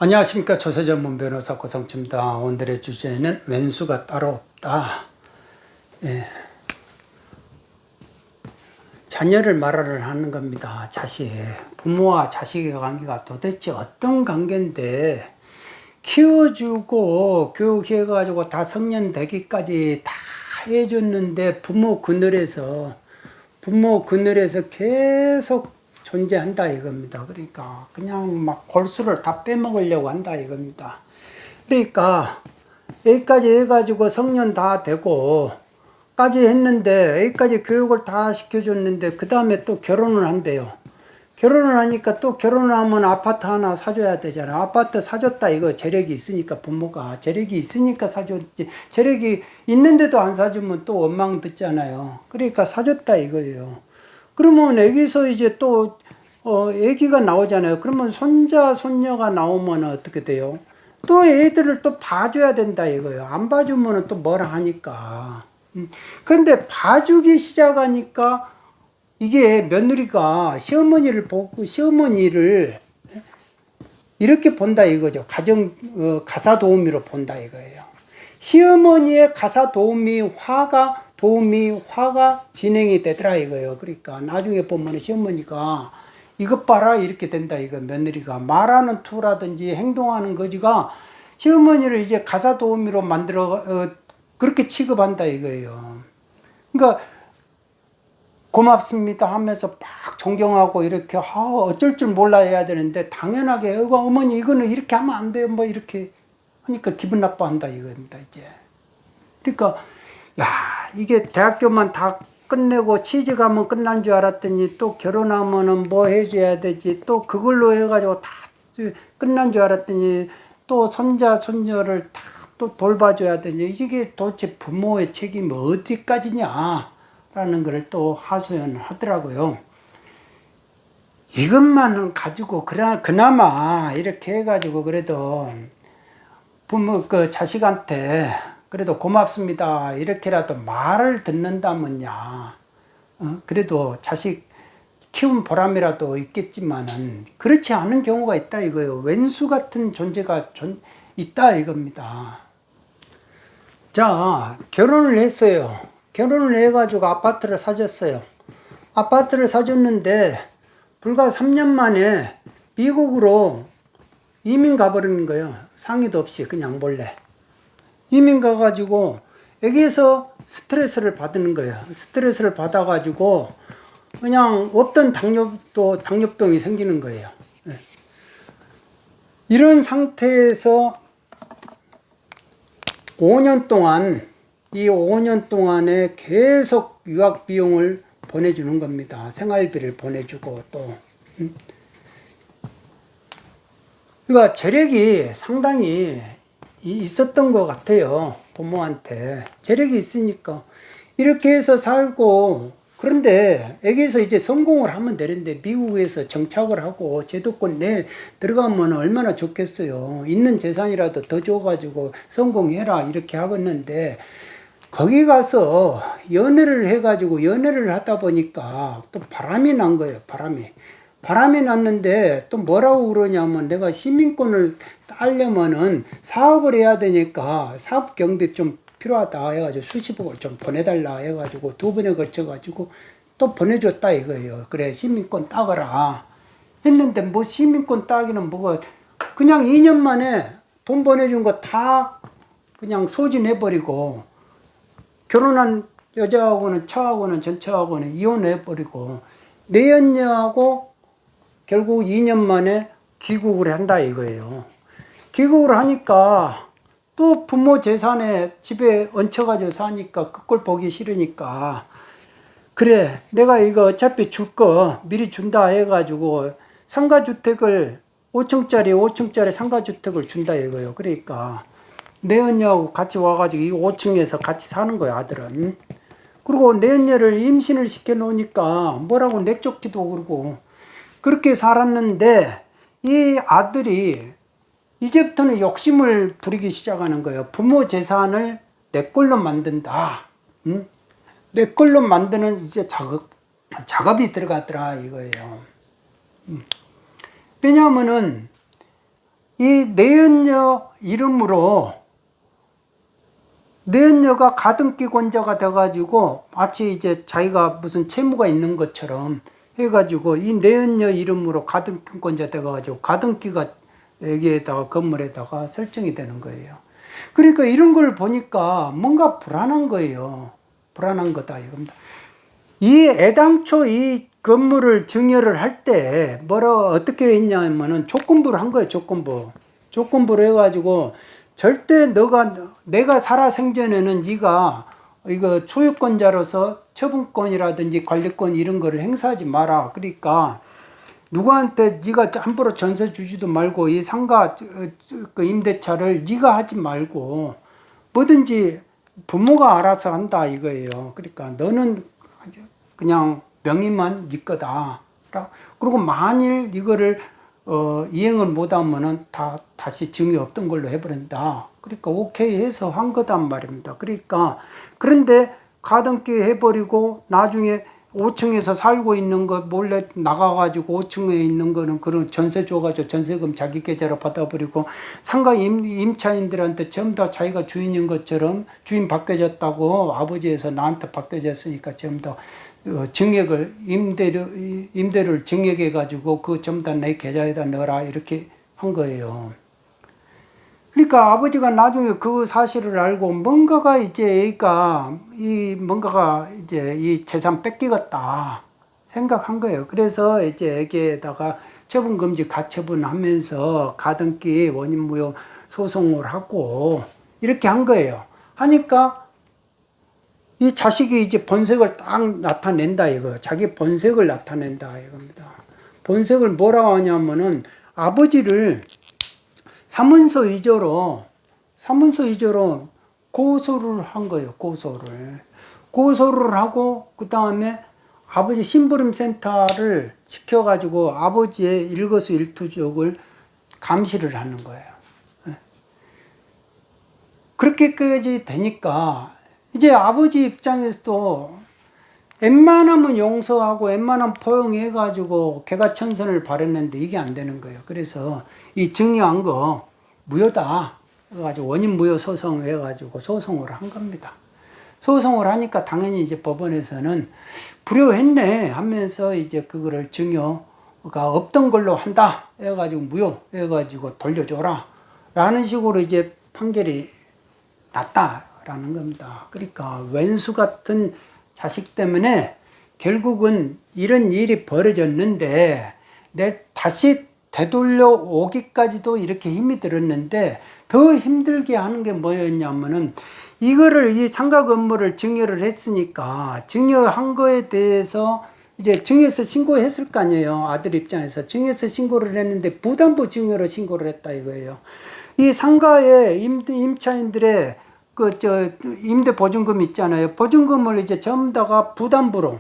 안녕하십니까. 조세전문 변호사 고성주입니다. 오늘의 주제는 왼수가 따로 없다. 예. 자녀를 말을 하는 겁니다. 자식. 부모와 자식의 관계가 도대체 어떤 관계인데 키워주고 교육해가지고 다 성년 되기까지 다 해줬는데 부모 그늘에서 계속 존재한다 이겁니다. 그러니까 그냥 막 골수를 다 빼먹으려고 한다 이겁니다. 그러니까 여기까지 해가지고 성년 다 되고 까지 했는데 여기까지 교육을 다 시켜줬는데 그 다음에 또 결혼을 한대요. 결혼을 하니까 또 결혼을 하면 아파트 하나 사줘야 되잖아. 아파트 사줬다 이거 재력이 있으니까 부모가 재력이 있으니까 사줬지. 재력이 있는데도 안 사주면 또 원망 듣잖아요. 그러니까 사줬다 이거예요. 그러면 여기서 이제 또 애기가 나오잖아요. 그러면 손자 손녀가 나오면 어떻게 돼요? 또 애들을 또 봐줘야 된다 이거예요. 안 봐주면 또 뭐라 하니까. 그런데 봐주기 시작하니까 이게 며느리가 시어머니를 보고 시어머니를 이렇게 본다 이거죠. 가사 도우미로 본다 이거예요. 시어머니의 가사 화가 진행이 되더라 이거예요. 그러니까 나중에 보면 시어머니가 이것 봐라 이렇게 된다 이거. 며느리가 말하는 투라든지 행동하는 거지가 시어머니를 이제 가사 도우미로 만들어 그렇게 취급한다 이거예요. 그러니까 고맙습니다 하면서 막 존경하고 이렇게 어쩔 줄 몰라 해야 되는데 당연하게 어머니 이거는 이렇게 하면 안 돼요 뭐 이렇게 하니까 기분 나빠한다 이겁니다 이제. 그러니까 야 이게 대학교만 다 끝내고 취직하면 끝난 줄 알았더니 또 결혼하면은 뭐 해줘야 되지 또 그걸로 해가지고 다 끝난 줄 알았더니 또 손자 손녀를 다 또 돌봐줘야 되니 이게 도대체 부모의 책임이 어디까지냐 라는 걸 또 하소연하더라고요. 이것만 가지고 그나마 이렇게 해가지고 그래도 부모 자식한테 그래도 고맙습니다 이렇게라도 말을 듣는다면야 그래도 자식 키운 보람이라도 있겠지만은 그렇지 않은 경우가 있다 이거예요. 왼수 같은 존재가 있다 이겁니다. 자, 결혼을 했어요. 결혼을 해가지고 아파트를 사줬어요. 아파트를 사줬는데 불과 3년 만에 미국으로 이민 가버리는 거예요. 상의도 없이 그냥 몰래. 이민 가가지고 여기에서 스트레스를 받는 거예요. 스트레스를 받아가지고 그냥 없던 당뇨병이 생기는 거예요. 이런 상태에서 5년 동안 이 5년 동안에 계속 유학 비용을 보내주는 겁니다. 생활비를 보내주고 또 그러니까 재력이 상당히 있었던 것 같아요. 부모한테 재력이 있으니까 이렇게 해서 살고 그런데 여기서 이제 성공을 하면 되는데 미국에서 정착을 하고 제도권 내에 들어가면 얼마나 좋겠어요. 있는 재산이라도 더 줘가지고 성공해라 이렇게 하겠는데 거기 가서 연애를 해가지고 연애를 하다 보니까 또 바람이 난 거예요. 바람이 났는데 또 뭐라고 그러냐면 내가 시민권을 따려면은 사업을 해야 되니까 사업 경비 좀 필요하다 해가지고 수십억을 좀 보내달라 해가지고 2번에 걸쳐가지고 또 보내줬다 이거예요. 그래 시민권 따거라 했는데 뭐 시민권 따기는 뭐가 그냥 2년 만에 돈 보내준 거 다 그냥 소진해버리고 결혼한 여자하고는 처하고는 전처하고는 이혼해버리고 내연녀하고 결국 2년 만에 귀국을 한다 이거예요. 귀국을 하니까 또 부모 재산에 집에 얹혀가지고 사니까 그 꼴 보기 싫으니까 그래 내가 이거 어차피 줄 거 미리 준다 해가지고 상가주택을 5층짜리 상가주택을 준다 이거예요. 그러니까 내 언니하고 같이 와가지고 이 5층에서 같이 사는 거야 아들은. 그리고 내 언니를 임신을 시켜 놓으니까 뭐라고 내쫓기도 그러고 그렇게 살았는데 이 아들이 이제부터는 욕심을 부리기 시작하는 거예요. 부모 재산을 내 걸로 만든다. 내 걸로 만드는 이제 작업이 들어가더라 이거예요. 왜냐하면은 이 내연녀 이름으로 내연녀가 가등기 권자가 돼가지고 마치 이제 자기가 무슨 채무가 있는 것처럼 해가지고 이 내연녀 이름으로 가등기 권자 돼가지고 가등기가 여기에다가 건물에다가 설정이 되는 거예요. 그러니까 이런 걸 보니까 뭔가 불안한 거예요. 불안한 거다 이겁니다. 이 애당초 이 건물을 증여를 할 때 어떻게 했냐면은 조건부를 한 거예요. 조건부를 해가지고 절대 내가 살아생전에는 네가 이거 소유권자로서 처분권이라든지 관리권 이런 거를 행사하지 마라. 그러니까 누구한테 네가 함부로 전세 주지도 말고 이 상가 그 임대차를 네가 하지 말고 뭐든지 부모가 알아서 한다 이거예요. 그러니까 너는 그냥 명의만 네 거다. 그리고 만일 이거를 이행을 못하면은 다시 증이 없던 걸로 해버린다. 그러니까 오케이 해서 한 거단 말입니다. 그러니까 그런데 가등기 해버리고 나중에 5층에서 살고 있는 거 몰래 나가가지고 5층에 있는 거는 그런 전세 줘가지고 전세금 자기 계좌로 받아버리고 상가 임차인들한테 전부 다 자기가 주인인 것처럼 주인 바뀌어졌다고 아버지에서 나한테 바뀌어졌으니까 전부 다 증액을 임대료를 증액해 가지고 그 전부 다 내 계좌에다 넣어라 이렇게 한 거예요. 그러니까 아버지가 나중에 그 사실을 알고 뭔가가 이제 뭔가가 이제 이 재산 뺏기겠다 생각한 거예요. 그래서 이제 애기에다가 처분금지 가처분하면서 가등기 원인무효 소송을 하고 이렇게 한 거예요. 하니까 이 자식이 이제 본색을 딱 나타낸다 이거. 자기 본색을 나타낸다 이겁니다. 본색을 뭐라고 하냐면은 아버지를 사문서 위조로 고소를 한 거예요. 고소를 하고 그 다음에 아버지 심부름 센터를 시켜가지고 아버지의 일거수일투족을 감시를 하는 거예요. 그렇게까지 되니까 이제 아버지 입장에서도 웬만하면 용서하고 웬만하면 포용해가지고 개가천선을 바랬는데 이게 안 되는 거예요. 그래서 이 증여한 거 무효다 해가지고 원인무효 소송을 해가지고 소송을 한 겁니다. 소송을 하니까 당연히 이제 법원에서는 불효했네 하면서 이제 그거를 증여가 없던 걸로 한다 해가지고 무효 해가지고 돌려줘라 라는 식으로 이제 판결이 났다라는 겁니다. 그러니까 왼수 같은 자식 때문에 결국은 이런 일이 벌어졌는데 다시 되돌려 오기까지도 이렇게 힘이 들었는데 더 힘들게 하는 게 뭐였냐면은 이거를 이 상가 건물을 증여를 했으니까 증여한 거에 대해서 이제 증여서 신고했을 거 아니에요. 아들 입장에서 증여서 신고를 했는데 부담부 증여로 신고를 했다 이거예요. 이 상가의 임차인들의 임대 보증금 있잖아요. 보증금을 이제 전부 다가 부담부로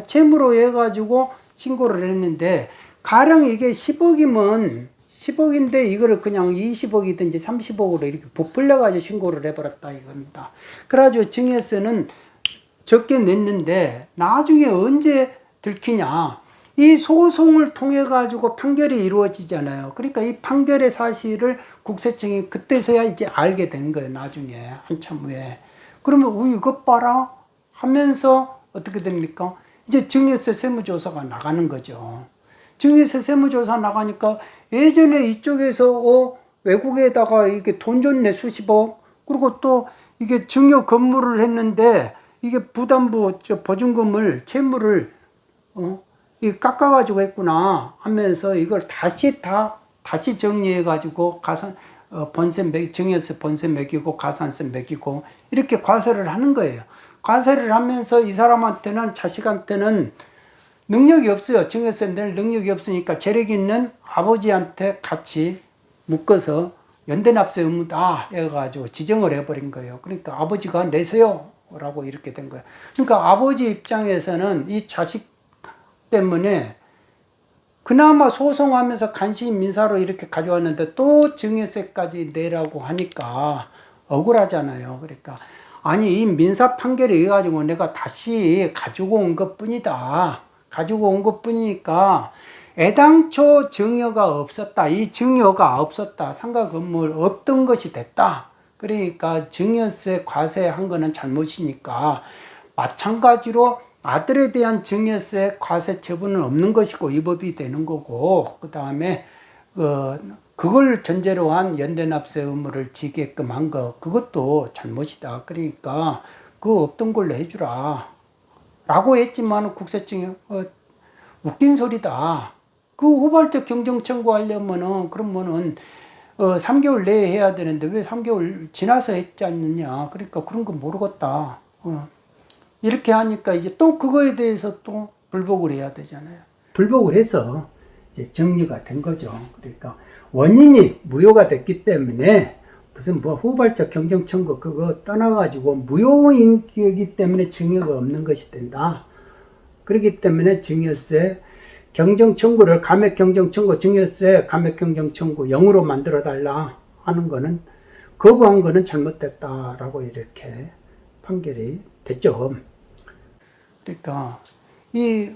채무로 해가지고 신고를 했는데 가령 이게 10억인데 이거를 그냥 20억이든지 30억으로 이렇게 부풀려가지고 신고를 해버렸다 이겁니다. 그래가지고 증여세는 적게 냈는데 나중에 언제 들키냐. 이 소송을 통해 가지고 판결이 이루어지잖아요. 그러니까 이 판결의 사실을 국세청이 그때서야 이제 알게 된 거예요. 나중에 한참 후에. 그러면 이것 봐라 하면서 어떻게 됩니까? 이제 증여세 세무조사가 나가는 거죠. 증여세 세무조사 나가니까 예전에 이쪽에서 외국에다가 이게 돈 줬네 수십억. 그리고 또 이게 증여 건물을 했는데 이게 부담부 보증금을 채무를 이 깎아가지고 했구나 하면서 이걸 다시 정리해가지고 증여세 본세 매기고 가산세 매기고 이렇게 과세를 하는 거예요. 과세를 하면서 이 사람한테는 자식한테는 능력이 없어요. 증여세 낼 능력이 없으니까 재력 있는 아버지한테 같이 묶어서 연대납세 의무다 해가지고 지정을 해버린 거예요. 그러니까 아버지가 내세요 라고 이렇게 된 거예요. 그러니까 아버지 입장에서는 이 자식 때문에 그나마 소송하면서 간신히 민사로 이렇게 가져왔는데 또 증여세까지 내라고 하니까 억울하잖아요. 그러니까 아니 이 민사 판결에 의해 가지고 내가 다시 가지고 온 것뿐이다. 가지고 온 것뿐이니까 애당초 증여가 없었다. 이 증여가 없었다. 상가 건물 없던 것이 됐다. 그러니까 증여세 과세한 거는 잘못이니까 마찬가지로 아들에 대한 증여세 과세 처분은 없는 것이고 위법이 되는 거고, 그 다음에 그걸 전제로 한 연대납세 의무를 지게끔 한 거, 그것도 잘못이다. 그러니까 그거 없던 걸로 해주라 라고 했지만 국세청이 웃긴 소리다. 그 후발적 경정 청구하려면은 그러면은 3개월 내에 해야 되는데 왜 3개월 지나서 했지 않느냐. 그러니까 그런 거 모르겠다. 이렇게 하니까 이제 또 그거에 대해서 또 불복을 해야 되잖아요. 불복을 해서 이제 정리가 된 거죠. 그러니까 원인이 무효가 됐기 때문에 무슨 뭐 후발적 경정 청구 그거 떠나가지고 무효인이기 때문에 증여가 없는 것이 된다. 그렇기 때문에 증여세 경정 청구를 감액 경정 청구, 증여세 감액 경정 청구 0으로 만들어 달라 하는 거는 거부한 거는 잘못됐다라고 이렇게 판결이 됐죠. 그러니까 이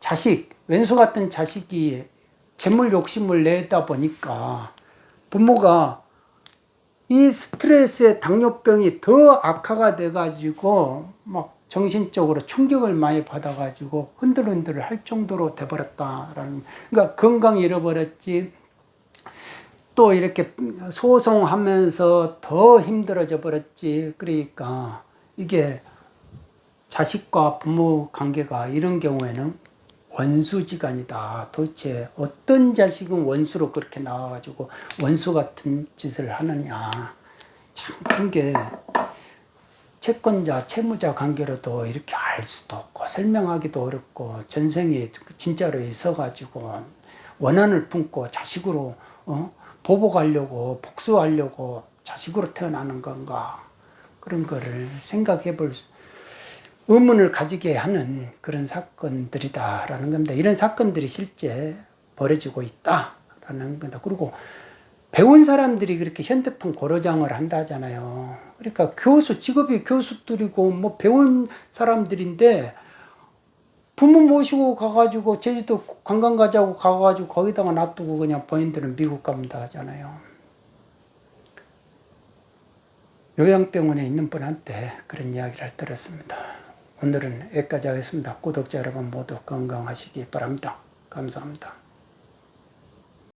자식, 왼수 같은 자식이 재물 욕심을 내다 보니까 부모가 이 스트레스에 당뇨병이 더 악화가 돼가지고 막 정신적으로 충격을 많이 받아가지고 흔들흔들 할 정도로 돼버렸다라는, 그러니까 건강 잃어버렸지, 또 이렇게 소송하면서 더 힘들어져 버렸지. 그러니까 이게 자식과 부모 관계가 이런 경우에는 원수지간이다. 도대체 어떤 자식은 원수로 그렇게 나와가지고 원수 같은 짓을 하느냐. 참 그런 게 채권자, 채무자 관계로도 이렇게 알 수도 없고 설명하기도 어렵고, 전생에 진짜로 있어가지고 원한을 품고 자식으로 보복하려고 복수하려고 자식으로 태어나는 건가, 그런 거를 생각해 볼 의문을 가지게 하는 그런 사건들이다라는 겁니다. 이런 사건들이 실제 벌어지고 있다라는 겁니다. 그리고 배운 사람들이 그렇게 현대판 고려장을 한다잖아요. 그러니까 교수, 직업이 교수들이고 뭐 배운 사람들인데 부모 모시고 가가지고 제주도 관광 가자고 가가지고 거기다가 놔두고 그냥 본인들은 미국 갑니다 하잖아요. 요양병원에 있는 분한테 그런 이야기를 들었습니다. 오늘은 여기까지 하겠습니다. 구독자 여러분 모두 건강하시기 바랍니다. 감사합니다.